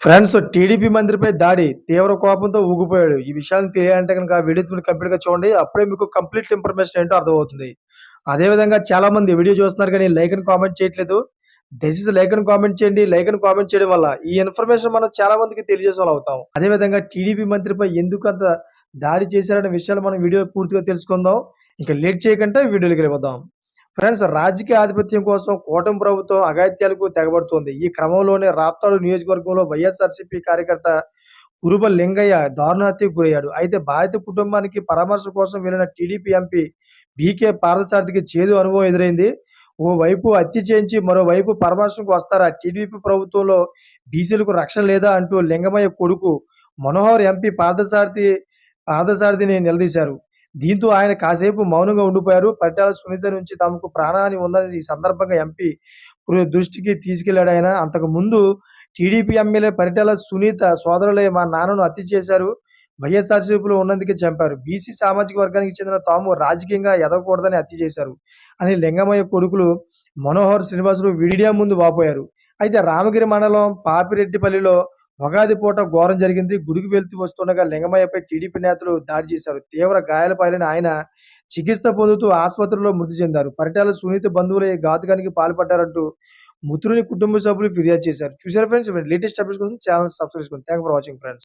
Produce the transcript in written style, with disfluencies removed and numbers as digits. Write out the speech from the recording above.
Friends TDP మంత్రిపై దాడి తీవ్ర కోపంతో ఊగిపోయాడు. ఈ విషయాన్ని తెలియాలంటే గనుక వీడియోని కంప్లీట్‌గా చూడండి. అప్పుడే మీకు కంప్లీట్ ఇన్ఫర్మేషన్ ఏంటో అర్థమవుతుంది. అదే విధంగా చాలా మంది వీడియో చూస్తున్నారు కానీ లైక్ అండ్ కామెంట్ చేయట్లేదు. దయచేసి లైక్ అండ్ కామెంట్ చేయండి. లైక్ అండ్ కామెంట్ చేయడం వల్ల ఈ ఇన్ఫర్మేషన్ మనం చాలా మందికి తెలియజేసేవాళ్ళం అవుతాం. అదే విధంగా టీడీపీ మంత్రిపై ఎందుకంత దాడి చేశారనే విషయాలు మనం వీడియో పూర్తిగా తెలుసుకుందాం. ఇక లేట్ చేయకుండా వీడియోలోకి వెళ్ళిపోదాం. ఫ్రెండ్స్ రాజకీయ ఆధిపత్యం కోసం కూటమి ప్రభుత్వం అఘాయిత్యాలకు తెగబడుతోంది. ఈ క్రమంలోనే రాప్తాడు నియోజకవర్గంలో వైఎస్ఆర్సీపీ కార్యకర్త కురుబ లింగయ్య దారుణ హత్యకు గురయ్యాడు. అయితే బాధిత కుటుంబానికి పరామర్శ కోసం వెళ్లిన టీడీపీ ఎంపీ బీకే పార్థసారథికి చేదు అనుభవం ఎదురైంది. ఓవైపు హత్య చేయించి మరోవైపు పరామర్శకు వస్తారా? టీడీపీ ప్రభుత్వంలో బీసీలకు రక్షణ లేదా అంటూ లింగమయ్య కొడుకు మనోహర్ ఎంపీ పార్థసారథిని నిలదీశారు. దీంతో ఆయన కాసేపు మౌనంగా ఉండిపోయారు. పరిటాల సునీత నుంచి తమకు ప్రాణహాని ఉందని ఈ సందర్భంగా ఎంపీ దృష్టికి తీసుకెళ్లాడాయన. అంతకు ముందు టీడీపీ ఎమ్మెల్యే పరిటాల సునీత సోదరులే మా నాన్నను హత్య చేశారు. వైఎస్ఆర్సీపీలో ఉన్నందుకే చంపారు. బీసీ సామాజిక వర్గానికి చెందిన తాము రాజకీయంగా ఎదగకూడదని హత్య చేశారు అని లింగమయ్య కొడుకులు మనోహర్, శ్రీనివాసులు మీడియా ముందు వాపోయారు. అయితే రామగిరి మండలం పాపిరెడ్డిపల్లిలో ఉగాది పూట ఘోరం జరిగింది. గుడికి వెళ్తూ వస్తుండగా లింగమయ్యపై టీడీపీ నేతలు దాడి చేశారు. తీవ్ర గాయాల పాలైన ఆయన చికిత్స పొందుతూ ఆసుపత్రిలో మృతి చెందారు. పరిటాల సునీత బంధువులు ఈ ఘాతుకానికి పాల్పడ్డారంటూ మృతుని కుటుంబ సభ్యులు ఫిర్యాదు చేశారు. చూసారు ఫ్రెండ్స్, లేటెస్ట్ అప్డేట్స్ కోసం ఛానల్ సబ్స్క్రైబ్ చేసుకోండి. Thanks for watching friends.